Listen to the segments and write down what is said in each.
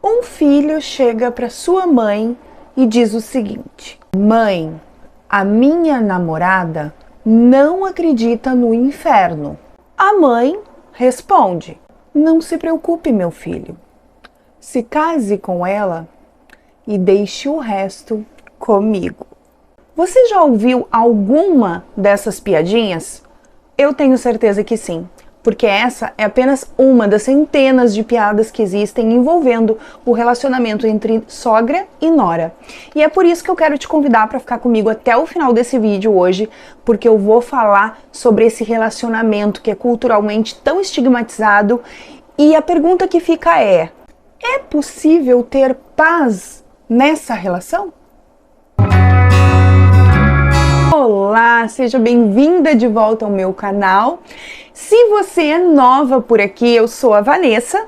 Um filho chega para sua mãe e diz o seguinte: Mãe, a minha namorada não acredita no inferno. A mãe responde: Não se preocupe, meu filho. Se case com ela e deixe o resto comigo. Você já ouviu alguma dessas piadinhas? Eu tenho certeza que sim, porque essa é apenas uma das centenas de piadas que existem envolvendo o relacionamento entre sogra e nora. E é por isso que eu quero te convidar para ficar comigo até o final desse vídeo hoje, porque eu vou falar sobre esse relacionamento que é culturalmente tão estigmatizado. E a pergunta que fica é possível ter paz nessa relação? Olá, seja bem-vinda de volta ao meu canal. Se você é nova por aqui, eu sou a Vanessa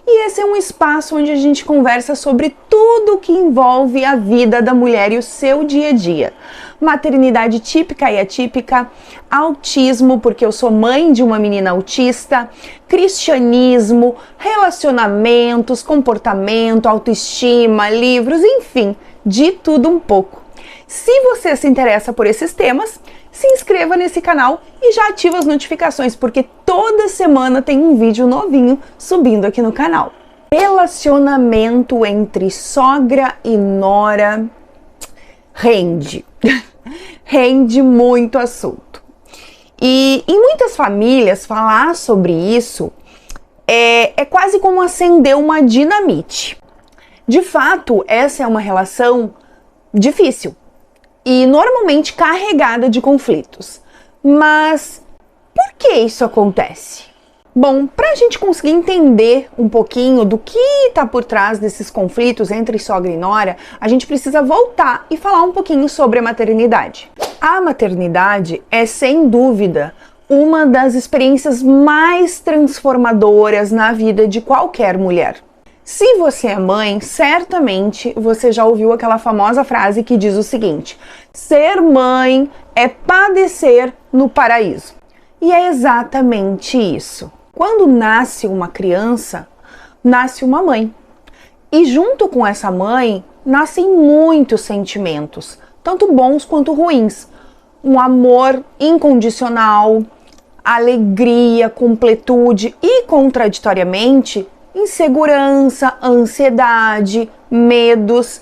e esse é um espaço onde a gente conversa sobre tudo que envolve a vida da mulher e o seu dia a dia. Maternidade típica e atípica, autismo, porque eu sou mãe de uma menina autista, cristianismo, relacionamentos, comportamento, autoestima, livros, enfim, de tudo um pouco. Se você se interessa por esses temas, se inscreva nesse canal e já ativa as notificações, porque toda semana tem um vídeo novinho subindo aqui no canal. Relacionamento entre sogra e nora rende. Rende muito assunto. E em muitas famílias, falar sobre isso é quase como acender uma dinamite. De fato, essa é uma relação difícil e normalmente carregada de conflitos. Mas por que isso acontece? Bom, para a gente conseguir entender um pouquinho do que está por trás desses conflitos entre sogra e nora, a gente precisa voltar e falar um pouquinho sobre a maternidade. A maternidade é, sem dúvida, uma das experiências mais transformadoras na vida de qualquer mulher. Se você é mãe, certamente você já ouviu aquela famosa frase que diz o seguinte: ser mãe é padecer no paraíso. E é exatamente isso. Quando nasce uma criança, nasce uma mãe. E junto com essa mãe, nascem muitos sentimentos, tanto bons quanto ruins. Um amor incondicional, alegria, completude e, contraditoriamente, insegurança, ansiedade, medos,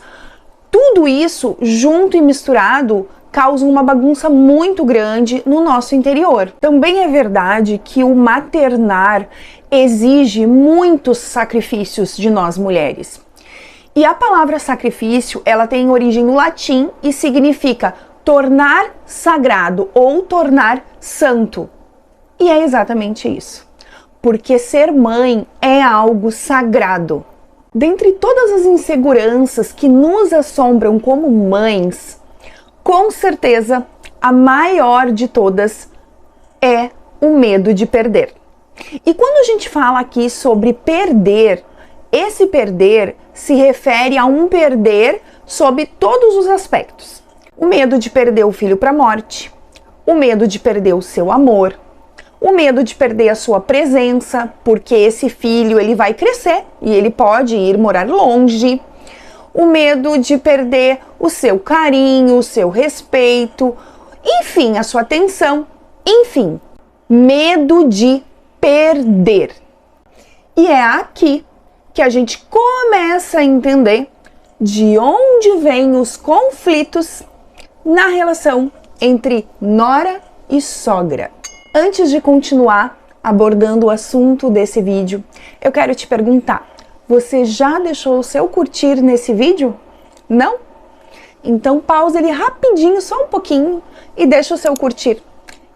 tudo isso junto e misturado causa uma bagunça muito grande no nosso interior. Também é verdade que o maternar exige muitos sacrifícios de nós mulheres. E a palavra sacrifício, ela tem origem no latim e significa tornar sagrado ou tornar santo. E é exatamente isso. Porque ser mãe é algo sagrado. Dentre todas as inseguranças que nos assombram como mães, com certeza a maior de todas é o medo de perder. E quando a gente fala aqui sobre perder, esse perder se refere a um perder sob todos os aspectos. O medo de perder o filho para a morte, o medo de perder o seu amor, o medo de perder a sua presença, porque esse filho ele vai crescer e ele pode ir morar longe. O medo de perder o seu carinho, o seu respeito, enfim, a sua atenção. Enfim, medo de perder. E é aqui que a gente começa a entender de onde vêm os conflitos na relação entre nora e sogra. Antes de continuar abordando o assunto desse vídeo, eu quero te perguntar: você já deixou o seu curtir nesse vídeo? Não? Então pausa ele rapidinho, só um pouquinho, e deixa o seu curtir.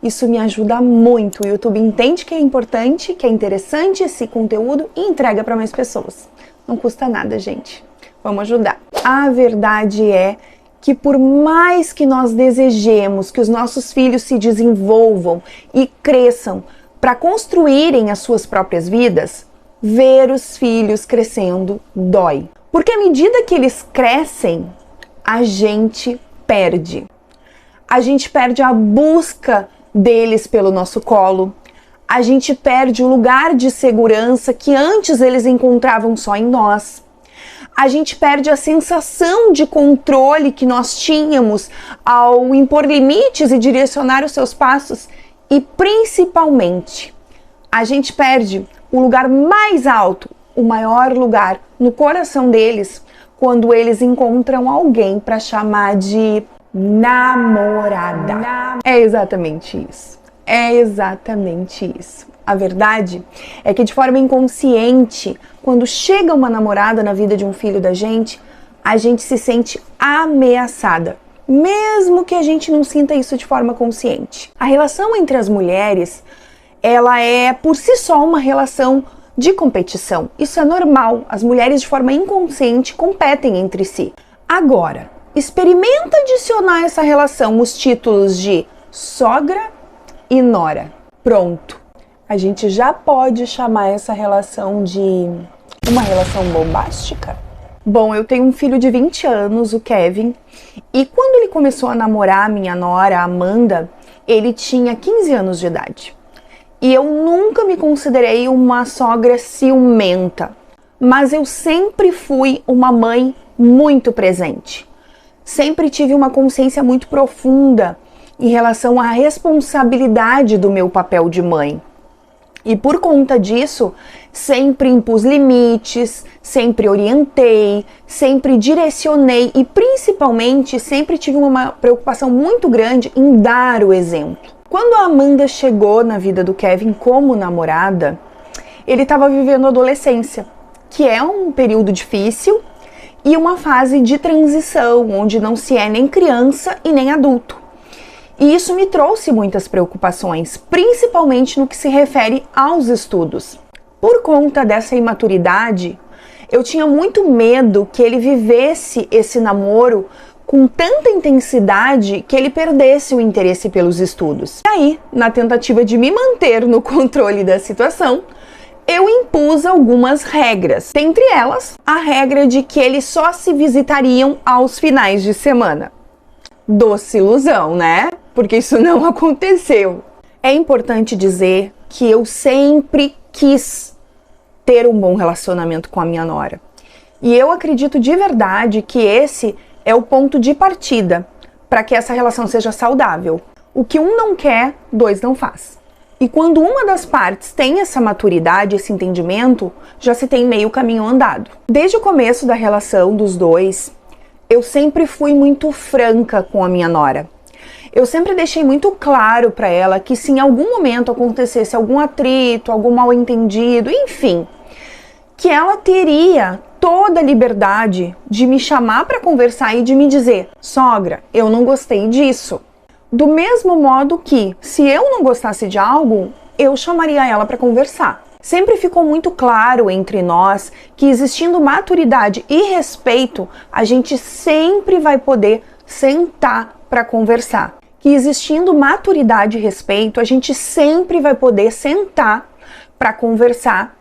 Isso me ajuda muito. O YouTube entende que é importante, que é interessante esse conteúdo e entrega para mais pessoas. Não custa nada, gente. Vamos ajudar. A verdade é que por mais que nós desejemos que os nossos filhos se desenvolvam e cresçam para construírem as suas próprias vidas, ver os filhos crescendo dói. Porque à medida que eles crescem, a gente perde. A gente perde a busca deles pelo nosso colo. A gente perde o lugar de segurança que antes eles encontravam só em nós. A gente perde a sensação de controle que nós tínhamos ao impor limites e direcionar os seus passos. E principalmente, a gente perde o lugar mais alto, o maior lugar no coração deles, quando eles encontram alguém para chamar de namorada. É exatamente isso. É exatamente isso. A verdade é que de forma inconsciente, quando chega uma namorada na vida de um filho da gente, a gente se sente ameaçada, mesmo que a gente não sinta isso de forma consciente. A relação entre as mulheres, ela é por si só uma relação de competição. Isso é normal, as mulheres de forma inconsciente competem entre si. Agora, experimenta adicionar essa relação os títulos de sogra e nora. Pronto. A gente já pode chamar essa relação de uma relação bombástica? Bom, eu tenho um filho de 20 anos, o Kevin, e quando ele começou a namorar a minha nora, a Amanda, ele tinha 15 anos de idade. E eu nunca me considerei uma sogra ciumenta, mas eu sempre fui uma mãe muito presente. Sempre tive uma consciência muito profunda em relação à responsabilidade do meu papel de mãe. E por conta disso, sempre impus limites, sempre orientei, sempre direcionei e principalmente sempre tive uma preocupação muito grande em dar o exemplo. Quando a Amanda chegou na vida do Kevin como namorada, ele estava vivendo a adolescência, que é um período difícil e uma fase de transição, onde não se é nem criança e nem adulto. E isso me trouxe muitas preocupações, principalmente no que se refere aos estudos. Por conta dessa imaturidade, eu tinha muito medo que ele vivesse esse namoro com tanta intensidade que ele perdesse o interesse pelos estudos. E aí, na tentativa de me manter no controle da situação, eu impus algumas regras. Dentre elas, a regra de que eles só se visitariam aos finais de semana. Doce ilusão, né? Porque isso não aconteceu. É importante dizer que eu sempre quis ter um bom relacionamento com a minha nora. E eu acredito de verdade que esse é o ponto de partida para que essa relação seja saudável. O que um não quer, dois não faz. E quando uma das partes tem essa maturidade, esse entendimento, já se tem meio caminho andado. Desde o começo da relação dos dois, eu sempre fui muito franca com a minha nora. Eu sempre deixei muito claro para ela que se em algum momento acontecesse algum atrito, algum mal-entendido, enfim, que ela teria toda a liberdade de me chamar para conversar e de me dizer: sogra, eu não gostei disso. Do mesmo modo que, se eu não gostasse de algo, eu chamaria ela para conversar. Sempre ficou muito claro entre nós que, existindo maturidade e respeito, a gente sempre vai poder sentar para conversar. Que existindo maturidade e respeito, a gente sempre vai poder sentar para conversar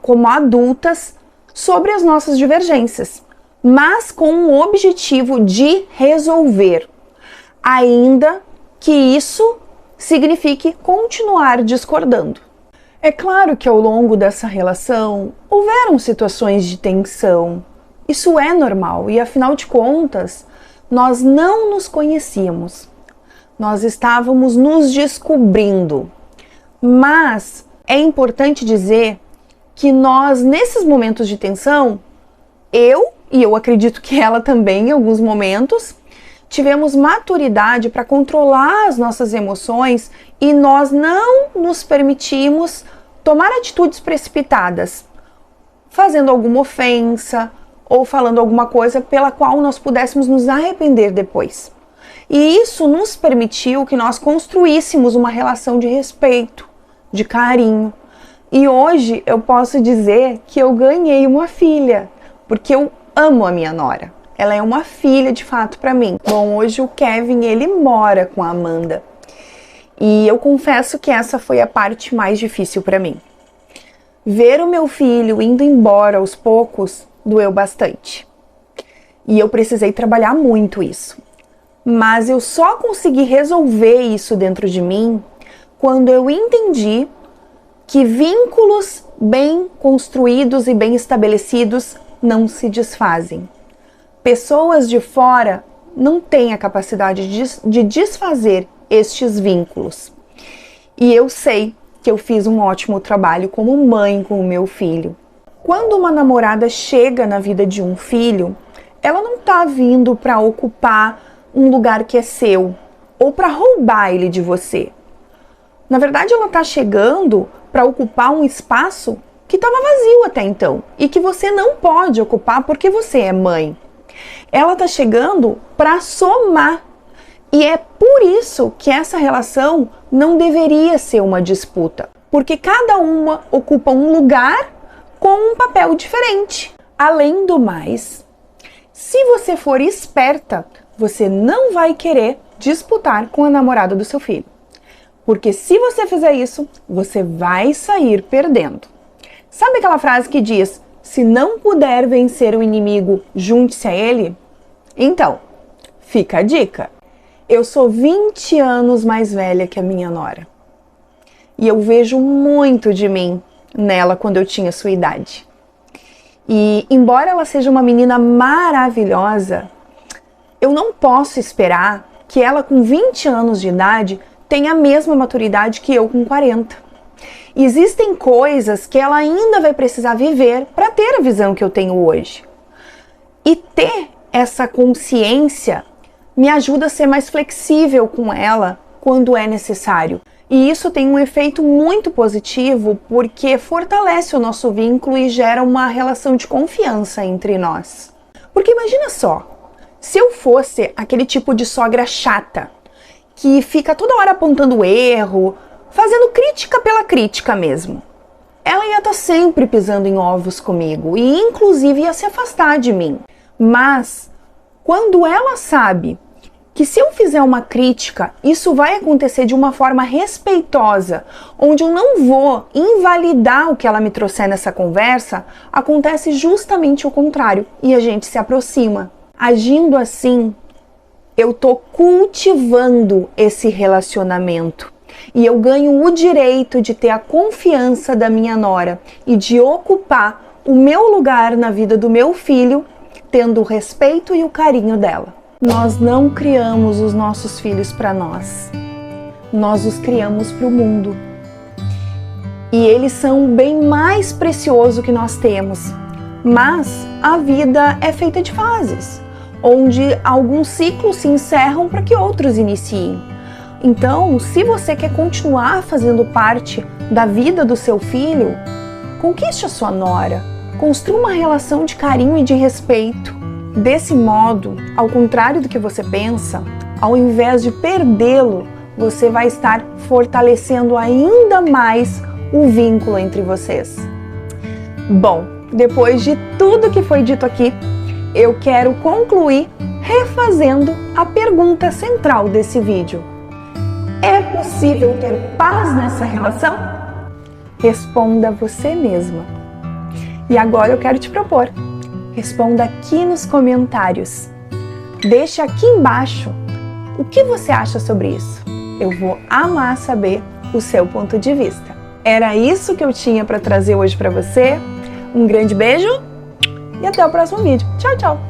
como adultas sobre as nossas divergências, mas com o objetivo de resolver, ainda que isso signifique continuar discordando. É claro que ao longo dessa relação houveram situações de tensão. Isso é normal e, afinal de contas, nós não nos conhecíamos. Nós estávamos nos descobrindo. Mas é importante dizer que nós, nesses momentos de tensão, eu acredito que ela também, em alguns momentos, tivemos maturidade para controlar as nossas emoções e nós não nos permitimos tomar atitudes precipitadas, fazendo alguma ofensa ou falando alguma coisa pela qual nós pudéssemos nos arrepender depois. E isso nos permitiu que nós construíssemos uma relação de respeito, de carinho. E hoje eu posso dizer que eu ganhei uma filha, porque eu amo a minha nora. Ela é uma filha de fato para mim. Bom, hoje o Kevin, ele mora com a Amanda. E eu confesso que essa foi a parte mais difícil para mim. Ver o meu filho indo embora aos poucos doeu bastante. E eu precisei trabalhar muito isso. Mas eu só consegui resolver isso dentro de mim quando eu entendi que vínculos bem construídos e bem estabelecidos não se desfazem. Pessoas de fora não têm a capacidade de desfazer estes vínculos. E eu sei que eu fiz um ótimo trabalho como mãe com o meu filho. Quando uma namorada chega na vida de um filho, ela não está vindo para ocupar um lugar que é seu ou para roubar ele de você. Na verdade, ela está chegando para ocupar um espaço que estava vazio até então e que você não pode ocupar porque você é mãe. Ela está chegando para somar. E é por isso que essa relação não deveria ser uma disputa, porque cada uma ocupa um lugar com um papel diferente. Além do mais, se você for esperta, você não vai querer disputar com a namorada do seu filho. Porque se você fizer isso, você vai sair perdendo. Sabe aquela frase que diz, se não puder vencer o inimigo, junte-se a ele? Então, fica a dica. Eu sou 20 anos mais velha que a minha nora. E eu vejo muito de mim nela quando eu tinha sua idade. E embora ela seja uma menina maravilhosa, eu não posso esperar que ela com 20 anos de idade tenha a mesma maturidade que eu com 40. Existem coisas que ela ainda vai precisar viver para ter a visão que eu tenho hoje. E ter essa consciência me ajuda a ser mais flexível com ela quando é necessário. E isso tem um efeito muito positivo porque fortalece o nosso vínculo e gera uma relação de confiança entre nós. Porque imagina só, se eu fosse aquele tipo de sogra chata, que fica toda hora apontando erro, fazendo crítica pela crítica mesmo, ela ia estar sempre pisando em ovos comigo e inclusive ia se afastar de mim. Mas quando ela sabe que se eu fizer uma crítica, isso vai acontecer de uma forma respeitosa, onde eu não vou invalidar o que ela me trouxer nessa conversa, acontece justamente o contrário e a gente se aproxima. Agindo assim, eu tô cultivando esse relacionamento e eu ganho o direito de ter a confiança da minha nora e de ocupar o meu lugar na vida do meu filho, tendo o respeito e o carinho dela. Nós não criamos os nossos filhos para nós. Nós os criamos para o mundo. E eles são o bem mais precioso que nós temos. Mas a vida é feita de fases, onde alguns ciclos se encerram para que outros iniciem. Então, se você quer continuar fazendo parte da vida do seu filho, conquiste a sua nora, construa uma relação de carinho e de respeito. Desse modo, ao contrário do que você pensa, ao invés de perdê-lo, você vai estar fortalecendo ainda mais o vínculo entre vocês. Bom, depois de tudo que foi dito aqui, eu quero concluir refazendo a pergunta central desse vídeo. É possível ter paz nessa relação? Responda você mesma. E agora eu quero te propor. Responda aqui nos comentários. Deixa aqui embaixo o que você acha sobre isso. Eu vou amar saber o seu ponto de vista. Era isso que eu tinha para trazer hoje para você. Um grande beijo e até o próximo vídeo. Tchau, tchau!